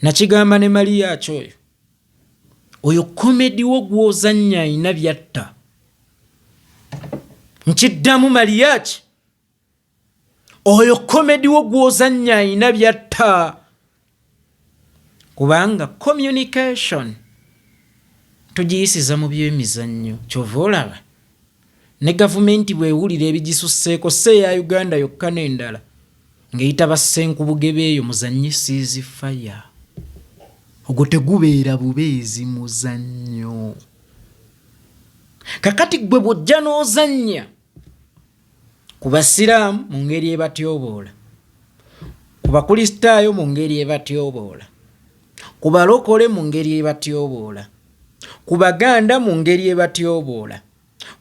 nakigamba ne Maria Choyo oyo komedi wo gw'ozannya ayina byatta. Nkiddamu Mariachi oyo komedi wo gw'ozannya ayina byatta. Kubanga communication tugiyisiza mu by'emizannyo. Kyova olaba ne gavumenti bwewulira ebigisusseeko ya Uganda yokka n'endala ng'eyita bassenkubuge beeyo muzannye ceasefire. Ogwo tegubeera bubeezi muzannyo. Kakati gwe bw'ojja n'ozannya ku basiraamu mu ngeri ebatyoboola, ku bakristaayo mu ngeri ebatyoboola, ku balokole mu ngeri ebatyoboola, ku baganda mu ngeri ebatyoboola,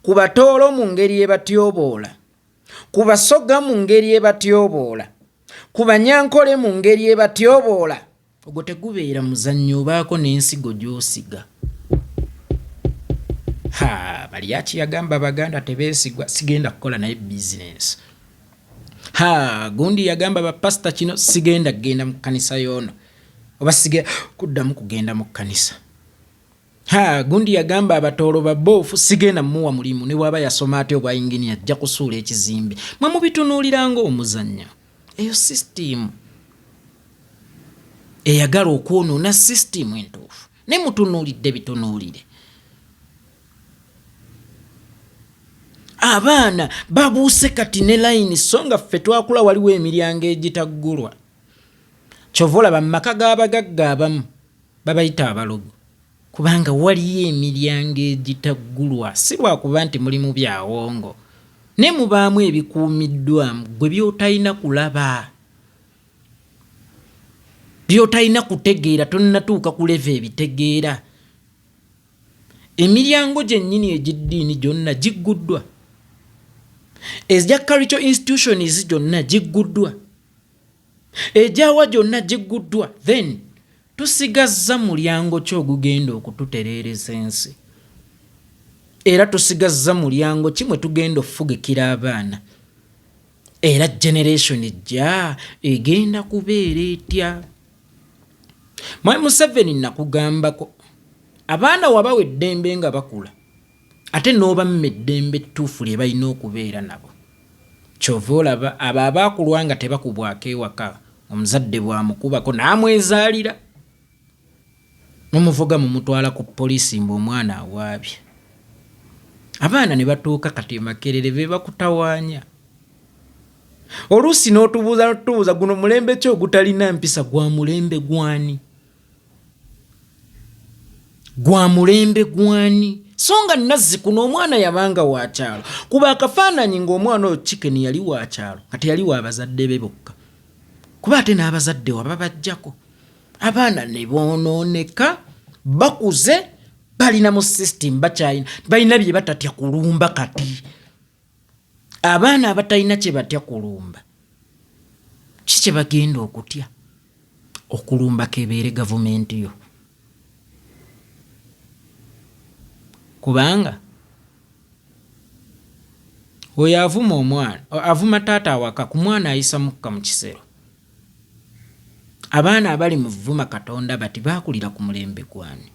ku batoolo mu ngeri ebatyoboola, ku basoga mu ngeri ebatyoboola, ku banyankole mu ngeri ebatyoboola, ogwo tegubeera muzannyo, obaako n'ensigo gy'osiga. Mariachi yagamba Abaganda tebeesigwa, sigenda kukola naye bizinesi. Gundi yagamba bapasita kino, sigenda kugenda mu kkanisa yoono, oba sigenda kuddamu kugenda mu kkanisa. Gundi yagamba abatoolo baboofu, sigenda muwa mulimu ne bw'aba yasoma ate obwa inginiya ajja kusuula ekizimbe. Mwe mubitunuulira ng'omuzannyo. Eyo sisitimu eyagala okwonoona sisitimu entuufu. Ne mutunuulidde bitunuulire. Abaana babuuse kati ne layini so nga ffe twakula waliwo emiryango egitaggulwa. Kyova olaba mu maka g'abagagga abamu babayita abalogo, kubanga waliyo emiryango egitaggulwa, si lwakuba nti muli mu byawongo, ne mubaamu ebikuumiddwamu gwe by'otalina kulaba, by'otalina kutegeera, tonnatuuka ku leve ebitegeera. Emiryango gyennyini egiddiini gyonna gigguddwa. Ezja cultural institutions gyonna gigguddwa. Ejawa gyonna gigguddwa. Then tusigazza mulyango ki ogugenda okututereereza ensi? Era tusigazza mulyango ki mwe tugenda okufugikira abaana? Era generation ejja egenda kubeera etya? Mwami Museveni nakugambako, abaana wabawa eddembe nga bakula, ate n'obamu eddembe ettuufu lye balina okubeera nabo. Kyova olaba abo abaakulwa nga tebakubwako ewaka, omuzadde bw'amukubako n'amwezaalira, mumuvuga mumutwala ku poliisi ng'omwana awaabye. Abaana ne batuuka kati Makerere be bakutawaanya. Oluusi n'otubuuza guno mulembe ki ogutalina mpisa, gwa mulembe gwani? Gwa mulembe gwani? So nga Nazzikuno omwana yabanga wa kyalo, kuba akafaananyi ng'omwana oyo Chicken yali wa kyalo, kati yali wa bazadde be bokka, kuba ate n'abazadde waba bajjako. Abaana ne boonooneka, bakuze, balina mu system, bakyalina balina bye batatya kulumba. Kati abaana abatalina kye batya kulumba, ki kye bagenda okutya? Okulumba kebeere gavumenti yo. Kubanga oyo avuma omwana, avuma taata awaka, ku mwana ayisa mukka mu kisero. Abaana abali mu vuma Katonda bati baakulira ku mulembe gwani?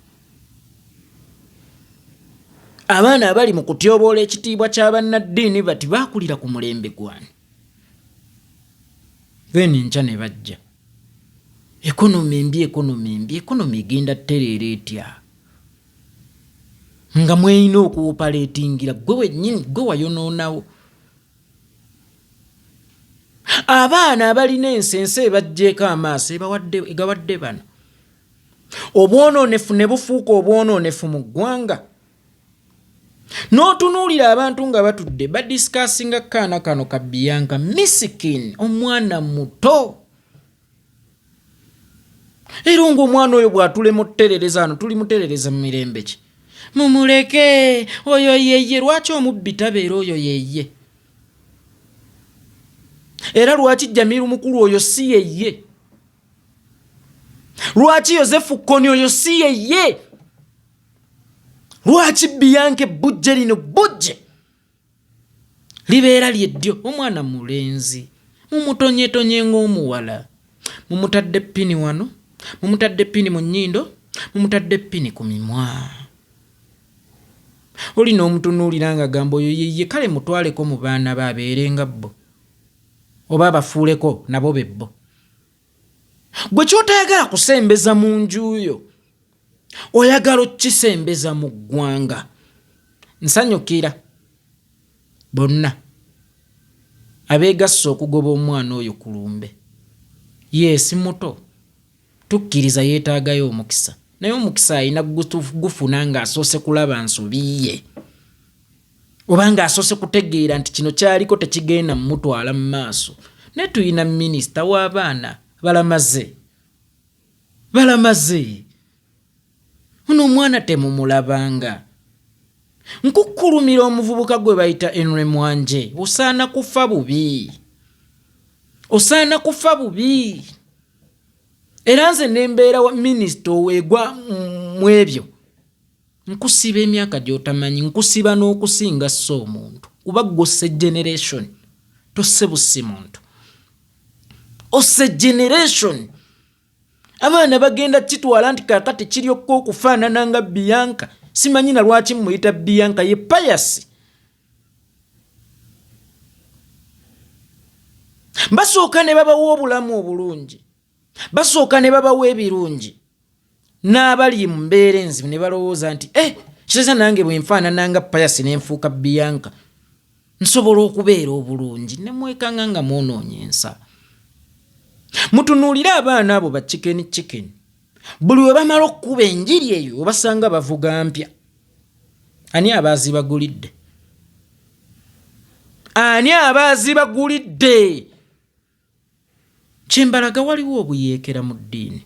Abaana abali mu kutyoboola ekitiibwa ky'abannaddiini bati baakulira ku mulembe gwani? Then nkya ne bajja ekonomi ekonomi egenda ttereera etya? Nga mweyina okuopaleetingira gwe wennyini, gwe wayonoonawo. Abaana abalina ensense ebajjeeko amaaso egawadde bano, obwonoonefu ne bufuuka obwonoonefu mu ggwanga. N'otunuulira abantu nga batudde badisikasinga kaana kano ka Bianca, Misikini, omwana muto. Era ng'omwana oyo bw'atulema otuterereza ano, tuli muterereza mu mirembe ki? Mumuleke, oyo yeye. Lwaki omubbi tabeera oyo yeye? Era lwaki Jamiru mukulu oyo si yeye? Lwaki Yosefu Kony oyo si yeye? Lwaki Bianca bujje lino bujje libeera lyeddyo? Omwana mulenzi, mumutonyetonye ng'omuwala, mumutadde pini wano, mumutadde pini mu nnyindo, mumutadde pini ku mimwa. Olina omutunuulira nga gamba oyo ye kale mutwaleko mu baana be abeerenga bbo oba abafuuleko nabo bebbo. Gwe kyotayagala kusembeza mu nju yo oyagala okukisembeza mu ggwanga. Nsanyukira bonna abeegasse okugoba omwana oyo ku lumbe. Yeesi muto, tukkiriza yeetaagayo omukisa, naye omukisa alina gufuna ng'asoose kulaba nsobi ye oba ng'asoose kutegeera nti kino kyaliko tekigenda mumutwala mu maaso. Ne tuyina minisita w'abaana balamaze. Ono omwana temumulabanga. Nkukkulumira omuvubuka gwe bayita Henry Mwanje. Osaana kufa bubi. Era nze nembeera wa minisita oweegwa mu ebyo. Nkusiba emyaka gy'otamanyi, nkusiba n'okusinga so omuntu. Kuba gosse generation. Tosse busi muntu. Osse generation. Abaana bagenda kitwala nti kakati kiryokka okufaanana nga Bianca. Simanyi na lwaki muyita Bianca, ye payasi. Basooka ne babawa obulamu obulungi. Basooka ne babawa ebirungi. N'abali mu mbeera enzibu ne balowooza nti kitegeeza nange bwe nfaanana nga payasi ne nfuuka Bianca nsobola okubeera obulungi. Ne mwekanga nga mwonoonye ensa. Mutunuulire abaana abo ba chicken. Buli we bamala okukuba enjiri eyo obasanga bavuga mpya. Ani abaazibagulidde? Kyembalaga waliwo obuyeekera mu ddiini.